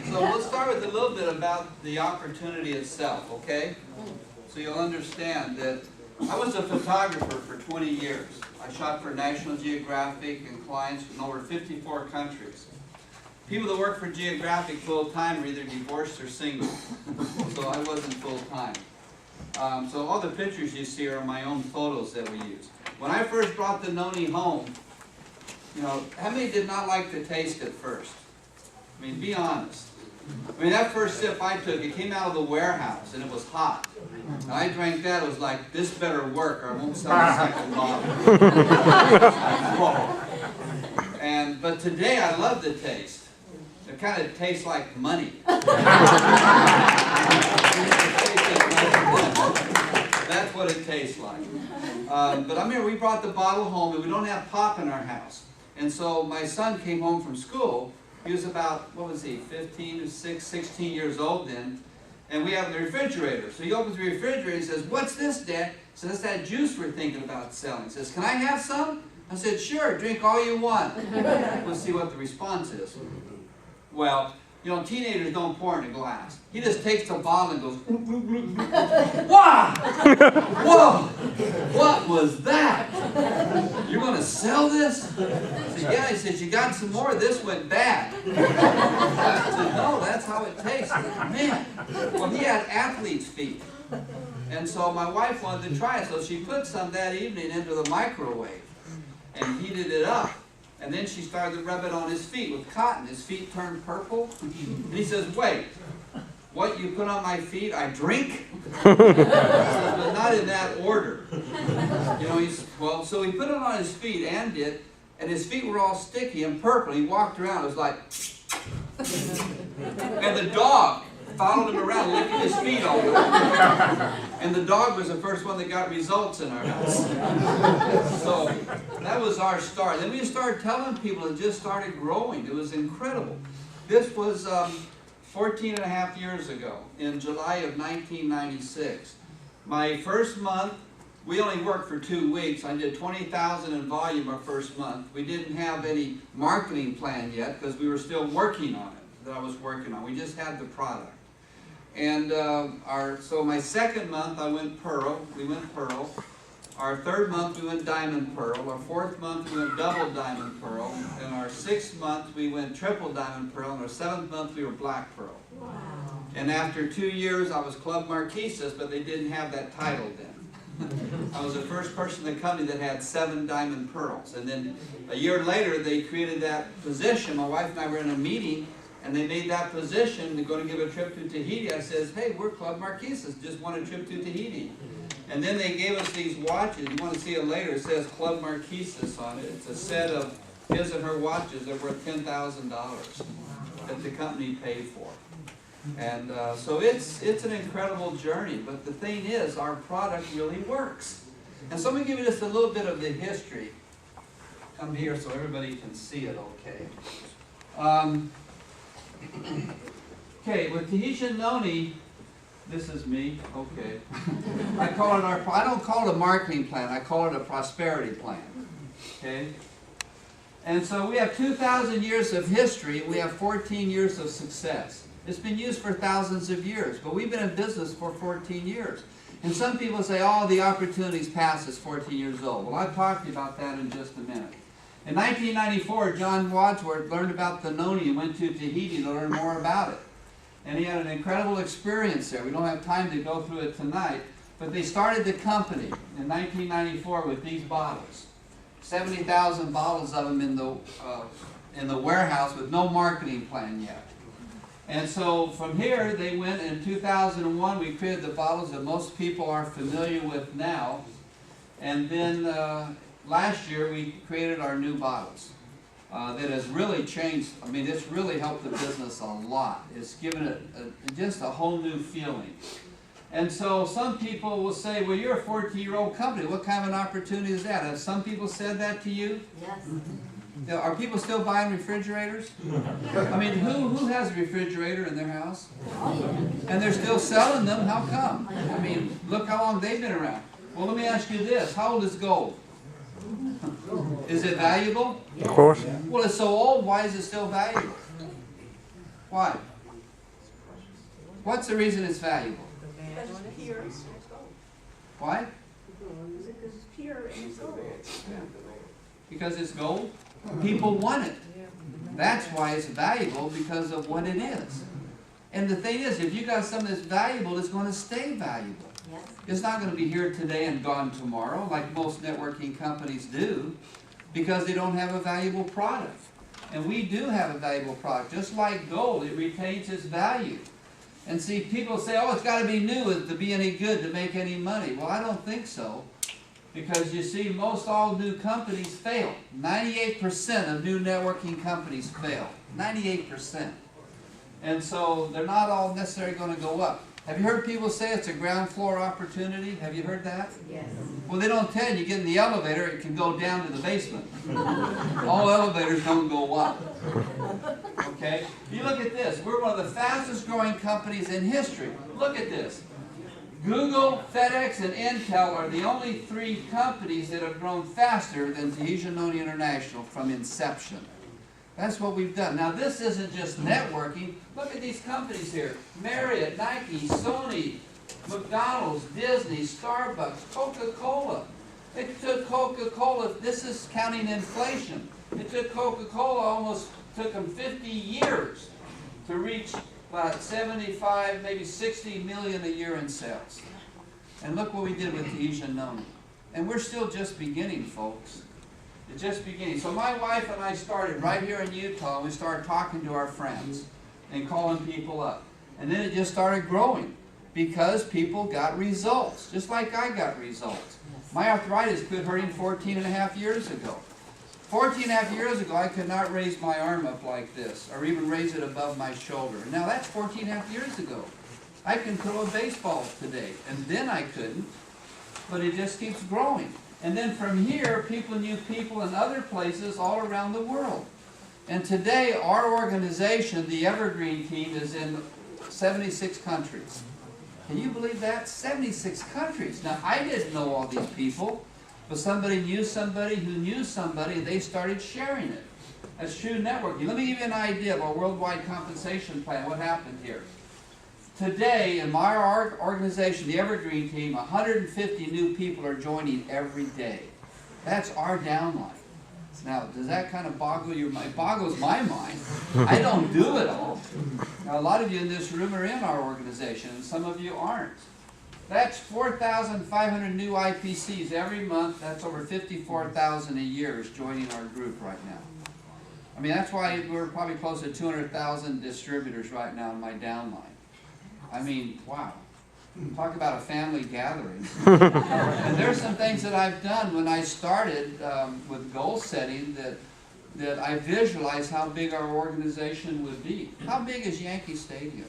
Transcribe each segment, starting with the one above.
So we'll start with a little bit about the opportunity itself, okay? So you'll understand that I was a photographer for 20 years. I shot for National Geographic and clients in over 54 countries. People that work for Geographic full-time are either divorced or single, so I wasn't full-time. So all the pictures you see are my own photos that we use. When I first brought the Noni home, you know, how many did not like to taste it first? I mean, be honest. I mean, that first sip I took, it came out of the warehouse and it was hot. And I drank that, it was like, this better work or I won't sell a second bottle. But today I love the taste. It kind of tastes like money. That's what it tastes like. But I remember we brought the bottle home and we don't have pop in our house. And so my son came home from school. He was about, what was he, 15 or 16 years old then. And we have the refrigerator. So he opens the refrigerator and says, "What's this, Dad?" He says, "That's that juice we're thinking about selling." He says, "Can I have some?" I said, "Sure, drink all you want." We'll see what the response is. Well, you know, teenagers don't pour in a glass. He just takes the bottle and goes, "Wow! Whoa! What was that? You're going to sell this?" I said, "Yeah." He says, "You got some more? This went bad." I said, "No, that's how it tastes." Man, well, he had athlete's feet. And so my wife wanted to try it, so she put some that evening into the microwave and heated it up. And then she started to rub it on his feet with cotton. His feet turned purple. And he says, "Wait, what you put on my feet, I drink?" I said, "But not in that order." You know, well, so he put it on his feet and his feet were all sticky and purple. He walked around, it was like, and the dog followed him around, licking his feet all over. And the dog was the first one that got results in our house. So that was our start. Then we started telling people, it just started growing. It was incredible. This was 14 and a half years ago, in July of 1996. My first month, we only worked for 2 weeks. I did 20,000 in volume our first month. We didn't have any marketing plan yet because we were still working on it, that I was working on. We just had the product. And so my second month I went pearl. We went pearl. Our third month we went diamond pearl. Our fourth month we went double diamond pearl. And our sixth month we went triple diamond pearl. And our seventh month we were black pearl. Wow. And after 2 years I was Club Marquesas, but they didn't have that title then. I was the first person in the company that had 7 diamond pearls. And then a year later they created that position. My wife and I were in a meeting and they made that position to go to give a trip to Tahiti. I says, "Hey, we're Club Marquesas, just want a trip to Tahiti." And then they gave us these watches. You want to see it later. It says Club Marquesas on it. It's a set of his and her watches that were worth $10,000 that the company paid for. And so it's an incredible journey. But the thing is, our product really works. And so let me give you just a little bit of the history. Come here so everybody can see it okay. Okay, with Tahitian Noni, this is me, okay. I don't call it a marketing plan, I call it a prosperity plan, okay. And so we have 2,000 years of history, we have 14 years of success. It's been used for thousands of years, but we've been in business for 14 years. And some people say, "Oh, the opportunity's past is 14 years old." Well, I'll talk to you about that in just a minute. In 1994, John Wadsworth learned about the Noni and went to Tahiti to learn more about it. And he had an incredible experience there. We don't have time to go through it tonight, but they started the company in 1994 with these bottles. 70,000 bottles of them in the warehouse with no marketing plan yet. And so from here, they went in 2001, we created the bottles that most people are familiar with now. And then last year, we created our new bottles. That has really changed. I mean, it's really helped the business a lot. It's given it just a whole new feeling. And so some people will say, "Well, you're a 14-year-old company. What kind of an opportunity is that?" Have some people said that to you? Yes. Are people still buying refrigerators? I mean, who has a refrigerator in their house? Oh, yeah. And they're still selling them? How come? I mean, look how long they've been around. Well, let me ask you this. How old is gold? Is it valuable? Of course. Well, it's so old, why is it still valuable? Why? What's the reason it's valuable? Because it's pure and it's gold. Why? Because it's pure and it's gold. Yeah. Because it's gold? People want it. That's why it's valuable, because of what it is. And the thing is, if you got something that's valuable, it's going to stay valuable. Yes. It's not going to be here today and gone tomorrow, like most networking companies do, because they don't have a valuable product. And we do have a valuable product. Just like gold, it retains its value. And see, people say, oh, it's got to be new to be any good, to make any money. Well, I don't think so. Because you see, most all new companies fail. 98% of new networking companies fail. 98%. And so they're not all necessarily going to go up. Have you heard people say it's a ground floor opportunity? Have you heard that? Yes. Well, they don't tell you, get in the elevator, it can go down to the basement. All elevators don't go up. Okay? You look at this. We're one of the fastest growing companies in history. Look at this. Google, FedEx, and Intel are the only 3 companies that have grown faster than Tahitian Noni International from inception. That's what we've done. Now, this isn't just networking. Look at these companies here. Marriott, Nike, Sony, McDonald's, Disney, Starbucks, Coca-Cola. It took Coca-Cola, this is counting inflation. It took Coca-Cola almost, took them 50 years to reach about 75, maybe 60 million a year in sales. And look what we did with Tahitian Noni. And we're still just beginning, folks. It's just beginning. So my wife and I started right here in Utah, and we started talking to our friends and calling people up. And then it just started growing because people got results, just like I got results. My arthritis quit hurting 14 and a half years ago. 14 and a half years ago, I could not raise my arm up like this, or even raise it above my shoulder. Now that's 14 and a half years ago. I can throw a baseball today, and then I couldn't, but it just keeps growing. And then from here, people knew people in other places all around the world. And today, our organization, the Evergreen Team, is in 76 countries. Can you believe that? 76 countries. Now, I didn't know all these people, but somebody knew somebody who knew somebody, and they started sharing it. That's true networking. Let me give you an idea of our worldwide compensation plan, what happened here. Today, in my organization, the Evergreen Team, 150 new people are joining every day. That's our downline. Now, does that kind of boggle your mind? It boggles my mind. I don't do it all. Now, a lot of you in this room are in our organization, and some of you aren't. That's 4,500 new IPCs every month. That's over 54,000 a year is joining our group right now. I mean, that's why we're probably close to 200,000 distributors right now in my downline. I mean, wow. Talk about a family gathering. And there's some things that I've done when I started with goal setting that I visualized how big our organization would be. How big is Yankee Stadium?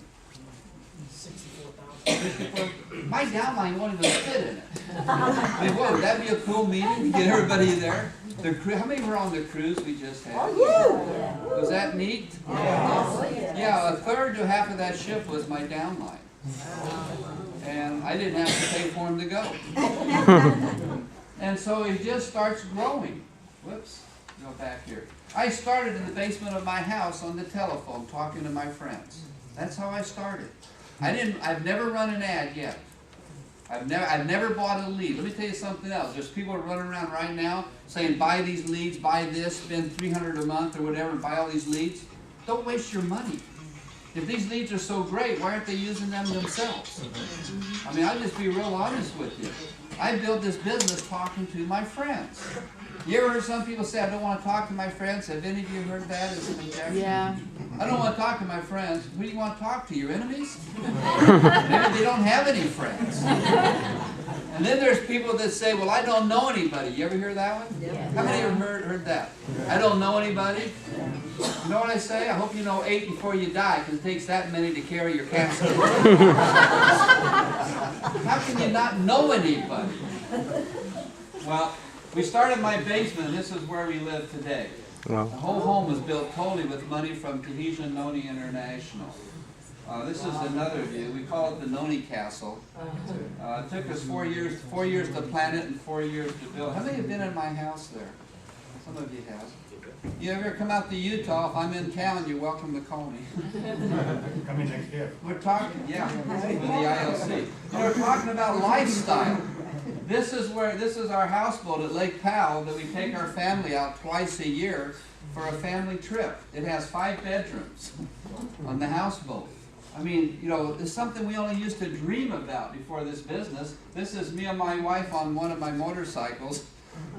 64,000. My downline won't even fit in it. I mean, what, would that be a cool meeting to get everybody there? How many were on the cruise we just had? Was that neat? Yeah, a third to half of that ship was my downline. And I didn't have to pay for him to go. And so it just starts growing. Whoops, go back here. I started in the basement of my house on the telephone talking to my friends. That's how I started. I've never run an ad yet. I've never bought a lead. Let me tell you something else. There's people running around right now saying, buy these leads, buy this, spend $300 a month or whatever, and buy all these leads. Don't waste your money. If these leads are so great, why aren't they using them themselves? I mean, I'll just be real honest with you. I built this business talking to my friends. You ever heard some people say, I don't want to talk to my friends? Have any of you heard that as an objection? Yeah. I don't want to talk to my friends. Who do you want to talk to? Your enemies? Maybe they don't have any friends. And then there's people that say, well, I don't know anybody. You ever hear that one? Yeah. How many have heard that? I don't know anybody. You know what I say? I hope you know 8 before you die, because it takes that many to carry your casket. How can you not know anybody? Well, we started in my basement, and this is where we live today. Wow. The whole home was built totally with money from Tahitian Noni International. This is another view. We call it the Noni Castle. It took us 4 years to plan it and 4 years to build. How many have been in my house there? Some of you have. You ever come out to Utah? If I'm in town, you're welcome to call me. Coming next year. We're talking, yeah, with the ILC. We're talking about lifestyle. This is our houseboat at Lake Powell that we take our family out twice a year for a family trip. It has 5 bedrooms on the houseboat. I mean, you know, it's something we only used to dream about before this business. This is me and my wife on one of my motorcycles.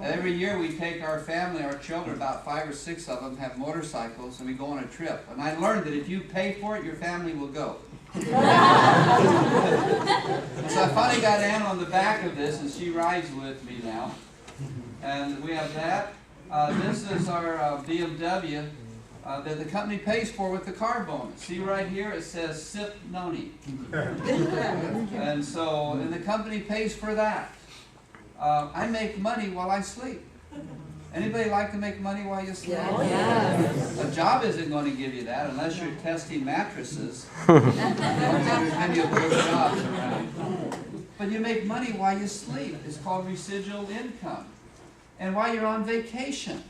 Every year we take our family, our children, about 5 or 6 of them have motorcycles, and we go on a trip. And I learned that if you pay for it, your family will go. So I finally got Ann on the back of this, and she rides with me now. And we have that. This is our BMW that the company pays for with the car bonus. See right here, it says SIP Noni. And so, and the company pays for that. I make money while I sleep. Anybody like to make money while you sleep? Yeah. A job isn't going to give you that unless you're testing mattresses. There's many of those jobs around. But you make money while you sleep. It's called residual income. And while you're on vacation.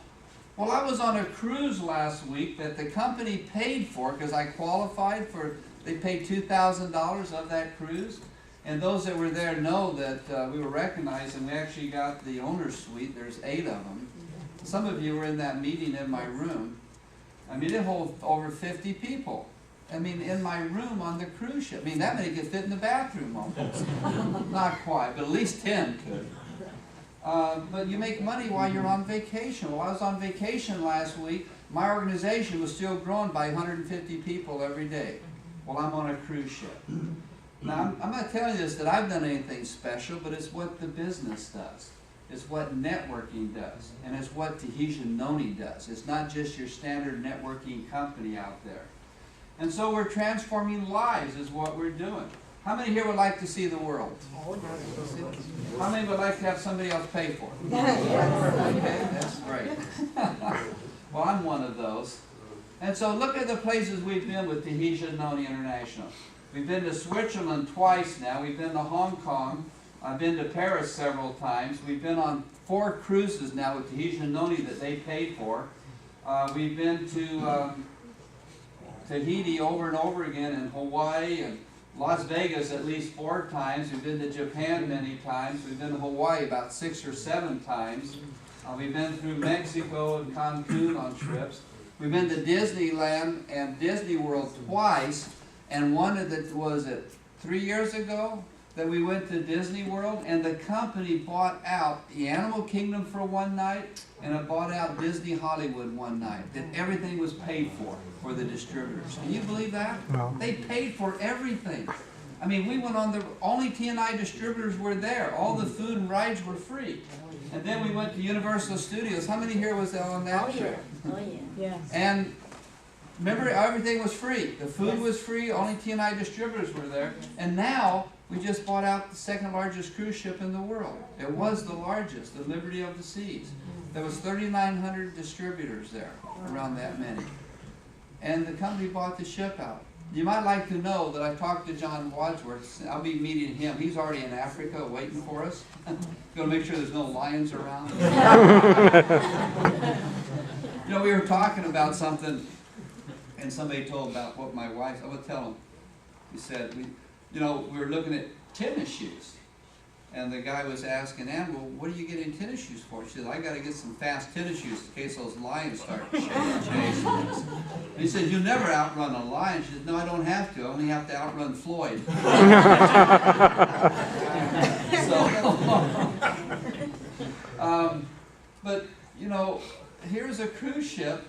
Well, I was on a cruise last week that the company paid for because I qualified for, they paid $2,000 of that cruise. And those that were there know that we were recognized, and we actually got the owner's suite. There's 8 of them. Some of you were in that meeting in my room. I mean, it holds over 50 people. I mean, in my room on the cruise ship. I mean, that many could fit in the bathroom almost. Not quite, but at least 10 could. But you make money while you're on vacation. Well, I was on vacation last week. My organization was still growing by 150 people every day. Well, I'm on a cruise ship. Now, I'm not telling you this that I've done anything special, but it's what the business does. It's what networking does. And it's what Tahitian Noni does. It's not just your standard networking company out there. And so we're transforming lives is what we're doing. How many here would like to see the world? How many would like to have somebody else pay for it? Okay, that's great. Well, I'm one of those. And so look at the places we've been with Tahitian Noni International. We've been to Switzerland twice now. We've been to Hong Kong. I've been to Paris several times. We've been on 4 cruises now with Tahitian Noni that they paid for. We've been to Tahiti over and over again, and Hawaii and Las Vegas at least 4 times. We've been to Japan many times. We've been to Hawaii about 6 or 7 times. We've been through Mexico and Cancun on trips. We've been to Disneyland and Disney World twice. And one of the, was it 3 years ago that we went to Disney World, and the company bought out the Animal Kingdom for one night, and it bought out Disney Hollywood one night. That everything was paid for the distributors. Can you believe that? No. They paid for everything. I mean, we went on the, only TNI distributors were there. All the food and rides were free. And then we went to Universal Studios. How many here was on that trip? Oh, yeah. Yes. And remember, everything was free. The food was free. Only TNI distributors were there. And now, we just bought out the 2nd largest cruise ship in the world. It was the largest, the Liberty of the Seas. There was 3,900 distributors there, around that many. And the company bought the ship out. You might like to know that I talked to John Wadsworth. I'll be meeting him. He's already in Africa waiting for us. Going to make sure there's no lions around. You know, we were talking about something, and somebody told about what my wife, I would tell him, he said, we were looking at tennis shoes. And the guy was asking Ann, well, what are you getting tennis shoes for? She said, I got to get some fast tennis shoes in case those lions start chasing us. And he said, you'll never outrun a lion. She said, no, I don't have to. I only have to outrun Floyd. But, you know, here's a cruise ship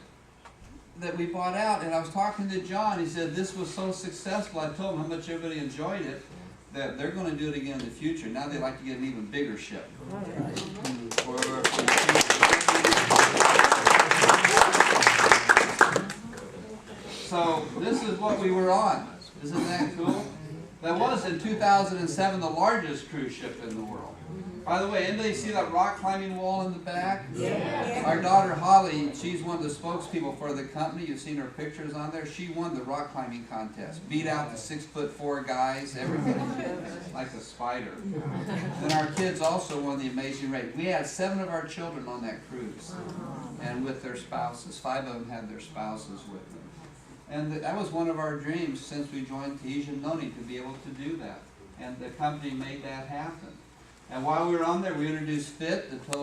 that we bought out, and I was talking to John. He said this was so successful. I told him how much everybody enjoyed it, that they're going to do it again in the future. Now they like to get an even bigger ship. So this is what we were on. Isn't that cool? That was in 2007 the largest cruise ship in the world. By the way, anybody see that rock climbing wall in the back? Yeah. Our daughter Holly, she's one of the spokespeople for the company. You've seen her pictures on there. She won the rock climbing contest. Beat out the 6'4" guys, everybody. Like a spider. Then our kids also won the amazing race. We had 7 of our children on that cruise. And with their spouses. 5 of them had their spouses with them. And that was one of our dreams since we joined Tahitian Noni, to be able to do that. And the company made that happen. And while we were on there, we introduced FIT, the total